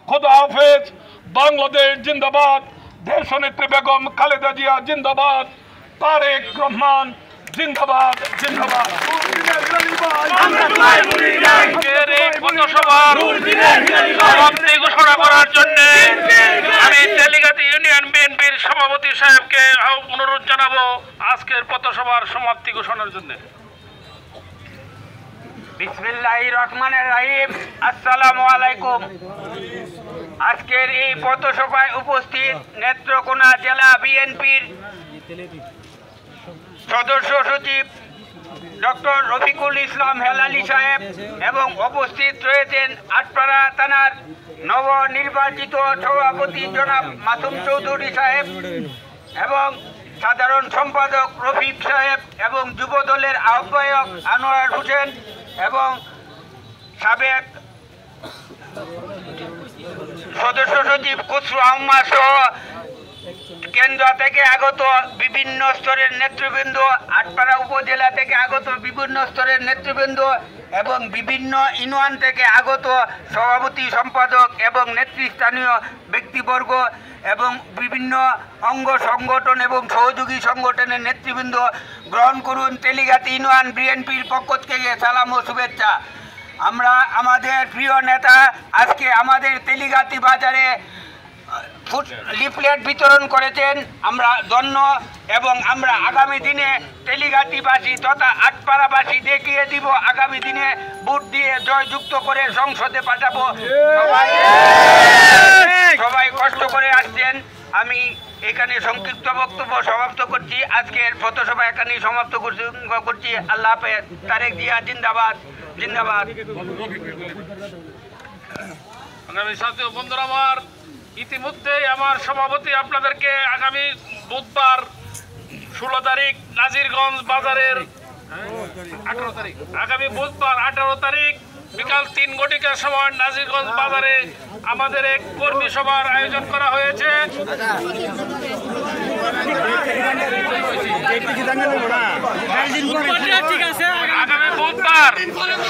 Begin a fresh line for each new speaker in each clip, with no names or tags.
খোদা হাফেজ। বাংলাদেশ জিন্দাবাদ। দেশনেত্রী বেগম খালেদা জিয়া জিন্দাবাদ। তারেক রহমান জিন্দাবাদ জিন্দাবাদ।
সমাপ্তি ঘোষণা করার জন্য আমি তেলিগাতি ইউনিয়ন বিএনপির সভাপতি সাহেবকে অনুরোধ জানাবো আজকের পথসভার সমাপ্তি ঘোষণার জন্য।
বিসমিল্লাহির রহমানির রহিম। আসসালামু আলাইকুম। আজকের এই পথসভায় উপস্থিত নেত্রকোনা জেলা বিএনপির সদস্য সচিব ডক্টর রফিকুল ইসলাম হেলালি সাহেব এবং উপস্থিত রয়েছেন আটপাড়া থানার নবনির্বাচিত সভাপতি জনাব মাসুম চৌধুরী সাহেব এবং সাধারণ সম্পাদক রফিক সাহেব এবং যুবদলের আহ্বায়ক আনোয়ার হোসেন এবং সাবেক সদস্য সচিব খুসরু আহমদ সহ কেন্দ্র থেকে আগত বিভিন্ন স্তরের নেতৃবৃন্দ, আটপাড়া উপজেলা থেকে আগত বিভিন্ন স্তরের নেতৃবৃন্দ এবং বিভিন্ন ইউনিয়ন থেকে আগত সভাপতি সম্পাদক এবং নেতৃস্থানীয় ব্যক্তিবর্গ এবং বিভিন্ন অঙ্গ সংগঠন এবং সহযোগী সংগঠনের নেতৃবৃন্দ, গ্রহণ করুন তেলিগাতি ইউনিয়ন বিএনপির পক্ষ থেকে সালাম ও শুভেচ্ছা। আমরা আমাদের প্রিয় নেতা আজকে আমাদের তেলিগাতি বাজারে লিফলেট বিতরণ করেছেন, আমরা ধন্য এবং আমরা আগামী দিনে তেলিগাতিবাসী তথা আটপাড়াবাসী দেখিয়ে দিব আগামী দিনে ভোট দিয়ে জয়যুক্ত করে সংসদে পাঠাবো। সবাই কষ্ট করে আসছেন। আমি এখানে সংক্ষিপ্ত বক্তব্য সমাপ্ত করছি। আজকের পথসভা এখানেই সমাপ্ত করছি। আল্লাহ হাফেজ। তারেক জিয়া জিন্দাবাদ জিন্দাবাদ।
আগামী সাথী বন্ধুরা, আমার ইতিমধ্যেই আমার সভাপতি আপনাদেরকে আগামী বুধবার 16 তারিখ নাজিরগঞ্জ বাজারের 18 তারিখ আগামী বুধবার 18 তারিখ বিকাল 3 ঘটিকার সময় নাজিরগঞ্জ বাজারে আমাদের এক কর্মী সভার আয়োজন করা হয়েছে। আগামী বুধবার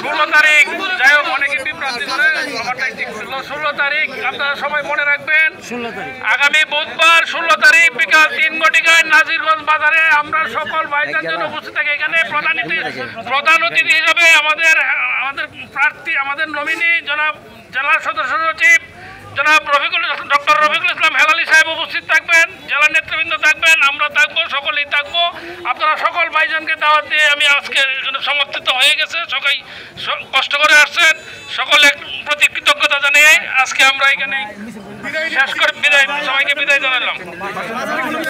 16 তারিখ, যাই হোক অনেকে বিভ্রান্তি করে, 16 তারিখ আপনারা সবাই মনে রাখবেন। আগামী বুধবার 16 তারিখ বিকাল 3 ঘটিকায় নাজিরগঞ্জ বাজারে আমরা সকল ভাইদের জন্য উপস্থিত থাকি। এখানে প্রধান অতিথি হিসাবে আমাদের প্রার্থী, আমাদের নমিনি জনাব জেলা সদস্য সচিব জনাব ডক্টর রফিকুল ইসলাম হেলালি সাহেব উপস্থিত থাকবেন, জেলা নেতৃবৃন্দ থাকবেন, আমরা থাকবো, সকলেই থাকবো। আপনারা সকল ভাইজানকে দাওয়াত দিয়ে আমি আজকে এখানে সমাপ্ত হয়ে গেছে। সবাই কষ্ট করে আসছেন, সকলের প্রতি কৃতজ্ঞতা জানিয়ে আজকে আমরা এখানে শেষ করে সবাইকে বিদায় জানালাম।